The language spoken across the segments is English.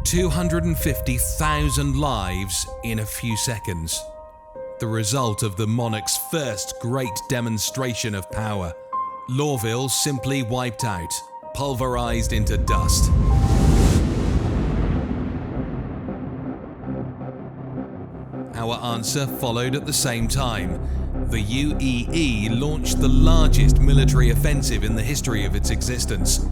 250,000 lives in a few seconds. The result of the Monarch's first great demonstration of power. Lorville simply wiped out, pulverized into dust. Our answer followed at the same time. The UEE launched the largest military offensive in the history of its existence.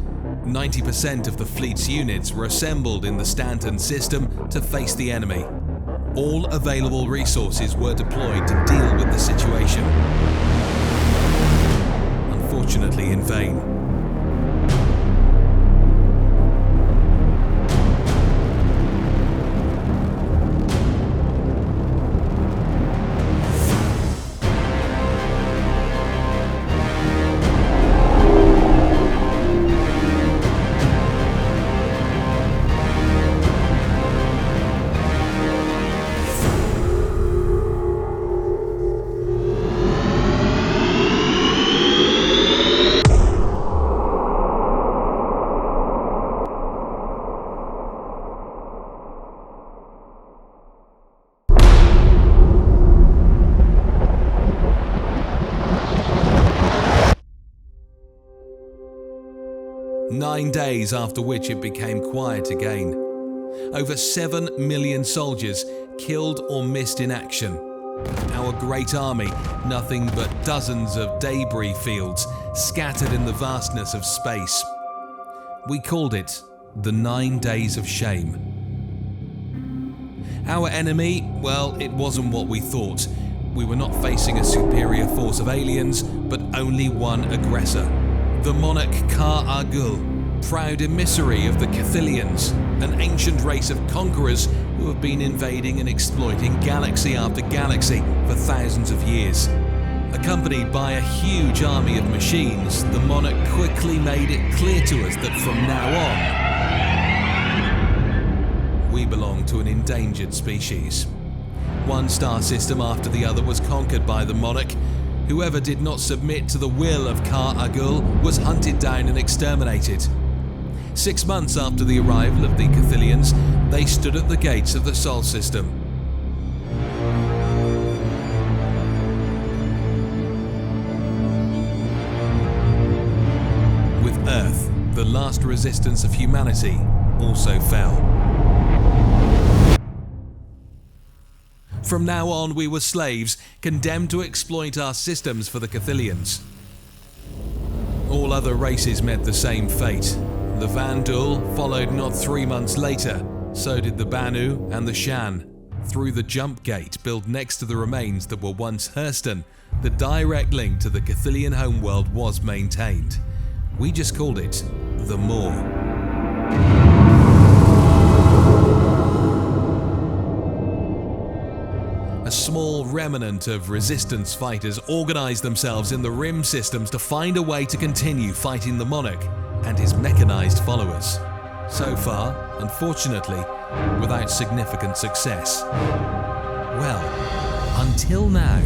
90% of the fleet's units were assembled in the Stanton system to face the enemy. All available resources were deployed to deal with the situation. Unfortunately, in vain. 9 days after which it became quiet again. Over 7 million soldiers killed or missed in action. Our great army, nothing but dozens of debris fields scattered in the vastness of space. We called it the 9 Days of Shame. Our enemy, well, it wasn't what we thought. We were not facing a superior force of aliens, but only one aggressor. The Monarch Ka-Agul, proud emissary of the Cathilians, an ancient race of conquerors who have been invading and exploiting galaxy after galaxy for thousands of years. Accompanied by a huge army of machines, the Monarch quickly made it clear to us that from now on, we belong to an endangered species. One star system after the other was conquered by the Monarch. Whoever did not submit to the will of Ka-Agul was hunted down and exterminated. 6 months after the arrival of the Cathilians, they stood at the gates of the Sol system. With Earth, the last resistance of humanity, also fell. From now on, we were slaves, condemned to exploit our systems for the Cathilians. All other races met the same fate. The Vandal followed not 3 months later, so did the Banu and the Shan. Through the jump gate built next to the remains that were once Hurston, the direct link to the Cathilian homeworld was maintained. We just called it the Maw. A small remnant of resistance fighters organized themselves in the Rim systems to find a way to continue fighting the Monarch and his mechanized followers. So far, unfortunately, without significant success. Well, until now.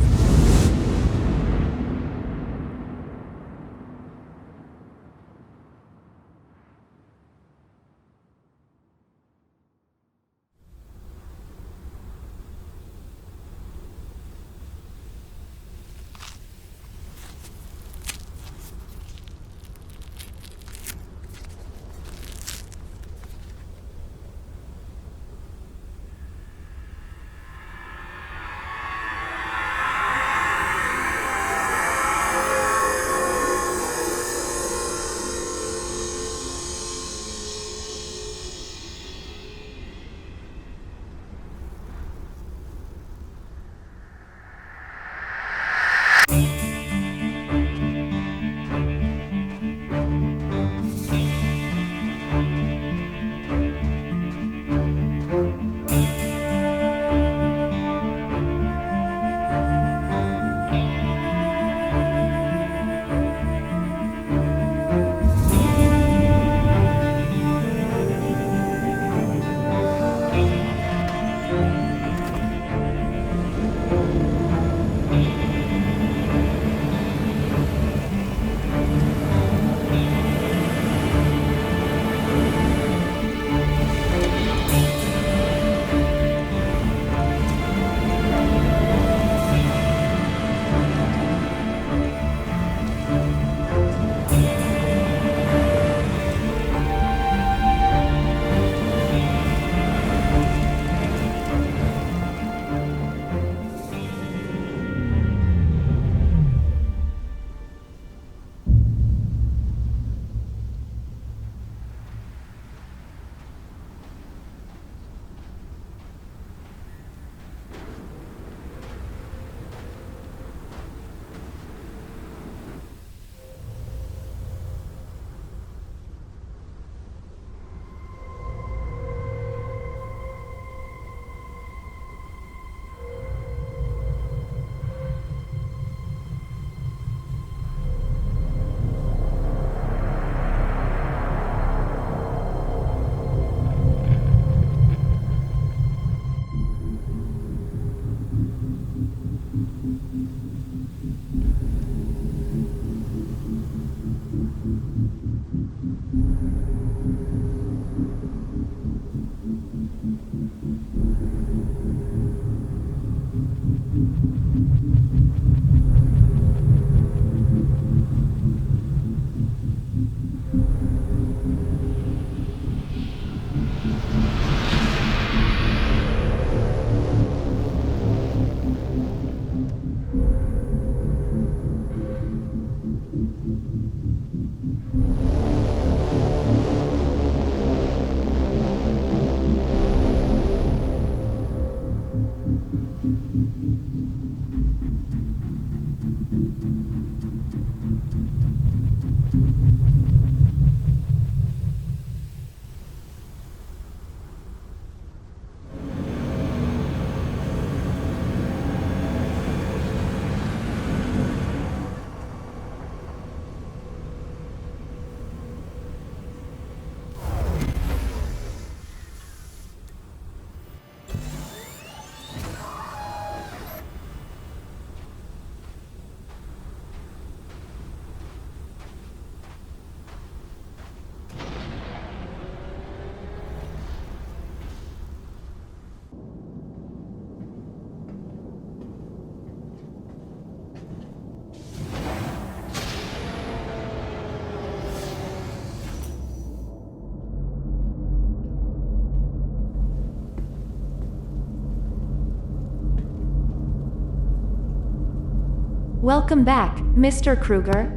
Welcome back, Mr. Kruger.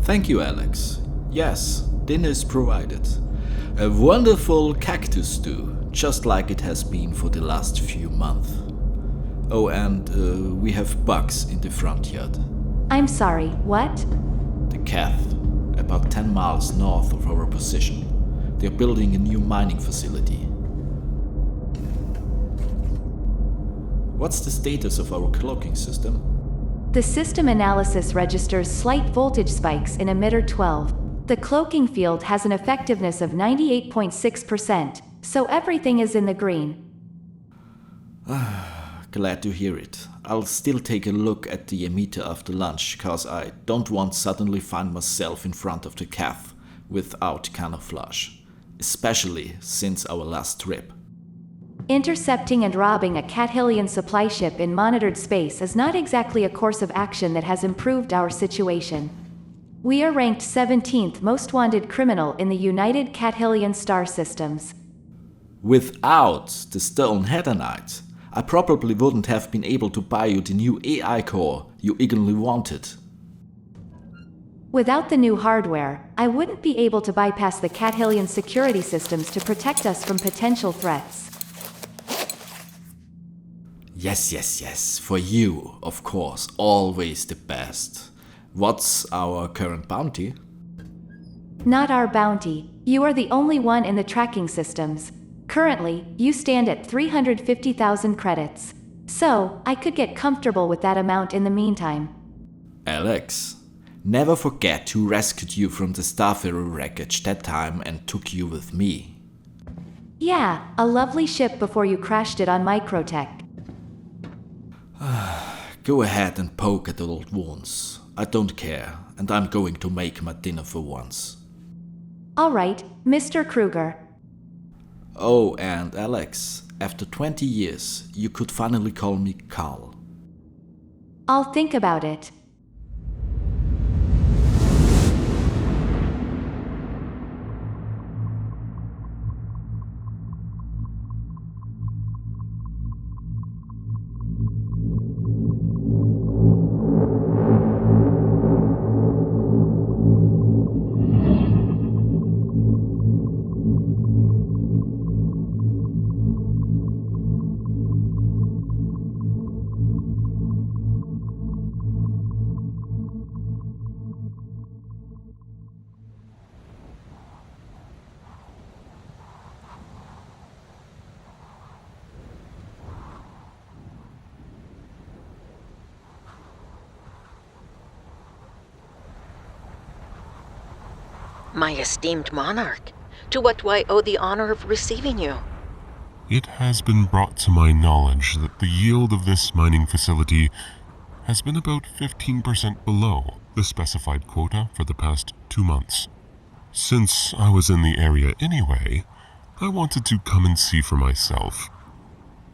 Thank you, Alex. Yes, dinner is provided. A wonderful cactus stew, just like it has been for the last few months. Oh, and we have bugs in the front yard. I'm sorry, what? The Cath, about 10 miles north of our position. They're building a new mining facility. What's the status of our cloaking system? The system analysis registers slight voltage spikes in emitter 12. The cloaking field has an effectiveness of 98.6%, so everything is in the green. Glad to hear it. I'll still take a look at the emitter after lunch, cause I don't want suddenly find myself in front of the Cath without camouflage. Especially since our last trip. Intercepting and robbing a Cathillian supply ship in monitored space is not exactly a course of action that has improved our situation. We are ranked 17th most wanted criminal in the United Cathillian star systems. Without the stone hedanite, I probably wouldn't have been able to buy you the new AI core you eagerly wanted. Without the new hardware, I wouldn't be able to bypass the Cathillian security systems to protect us from potential threats. Yes. For you, of course, always the best. What's our current bounty? Not our bounty. You are the only one in the tracking systems. Currently, you stand at 350,000 credits. So, I could get comfortable with that amount in the meantime. Alex, never forget who rescued you from the Starfarer wreckage that time and took you with me. Yeah, a lovely ship before you crashed it on Microtech. Go ahead and poke at old wounds. I don't care, and I'm going to make my dinner for once. Alright, Mr. Kruger. Oh, and Alex, after 20 years, you could finally call me Carl. I'll think about it. My esteemed Monarch, to what do I owe the honor of receiving you? It has been brought to my knowledge that the yield of this mining facility has been about 15% below the specified quota for the past 2 months. Since I was in the area anyway, I wanted to come and see for myself.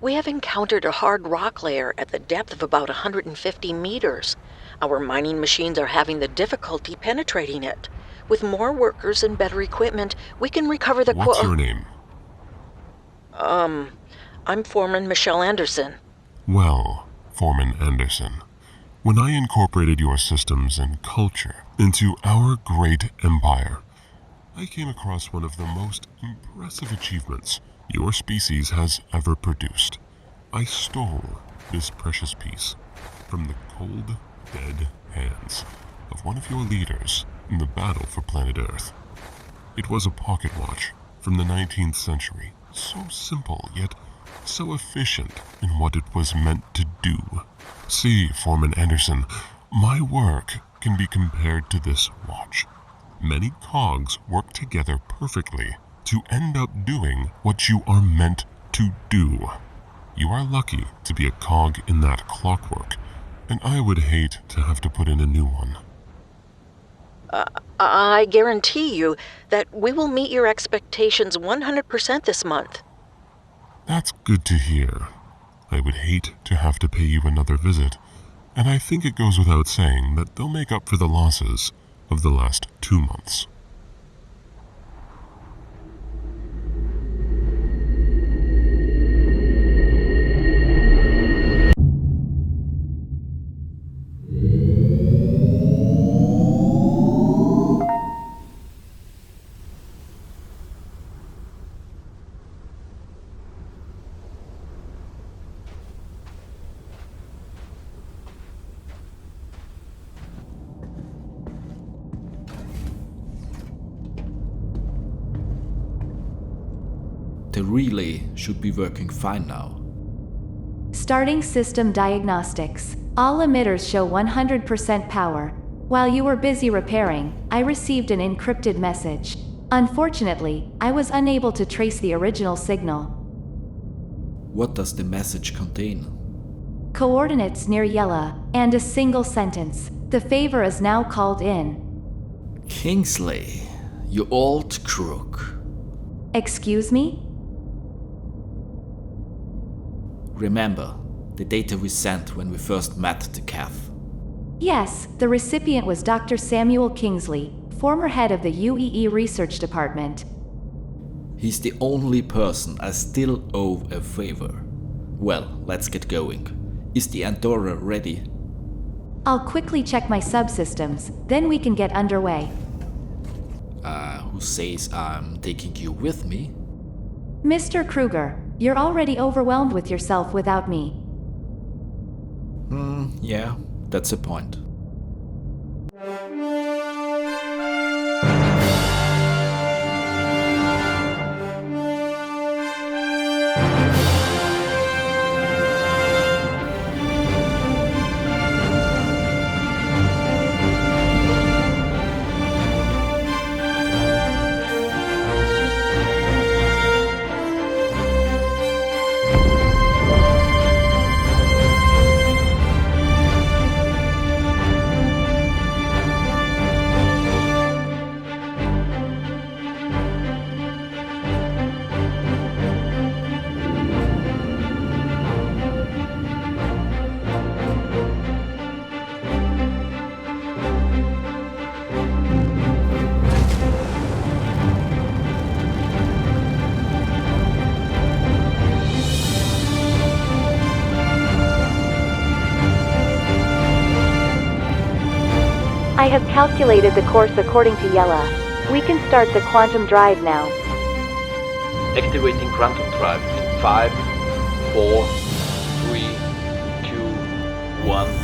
We have encountered a hard rock layer at the depth of about 150 meters. Our mining machines are having the difficulty penetrating it. With more workers and better equipment, we can recover the What's your name? I'm Foreman Michelle Anderson. Well, Foreman Anderson, when I incorporated your systems and culture into our great empire, I came across one of the most impressive achievements your species has ever produced. I stole this precious piece from the cold, dead hands of one of your leaders in the battle for planet Earth. It was a pocket watch from the 19th century, so simple yet so efficient in what it was meant to do. See, Foreman Anderson, my work can be compared to this watch. Many cogs work together perfectly to end up doing what you are meant to do. You are lucky to be a cog in that clockwork, and I would hate to have to put in a new one. I guarantee you that we will meet your expectations 100% this month. That's good to hear. I would hate to have to pay you another visit, and I think it goes without saying that they'll make up for the losses of the last 2 months. The relay should be working fine now. Starting system diagnostics. All emitters show 100% power. While you were busy repairing, I received an encrypted message. Unfortunately, I was unable to trace the original signal. What does the message contain? Coordinates near Yella, and a single sentence. The favor is now called in. Kingsley, you old crook. Excuse me? Remember, the data we sent when we first met the Cath. Yes, the recipient was Dr. Samuel Kingsley, former head of the UEE Research Department. He's the only person I still owe a favor. Well, let's get going. Is the Andorra ready? I'll quickly check my subsystems, then we can get underway. Who says I'm taking you with me? Mr. Kruger, you're already overwhelmed with yourself without me. Yeah, that's a point. I have calculated the course according to Yella. We can start the quantum drive now. Activating quantum drive in 5, 4, 3, 2, 1.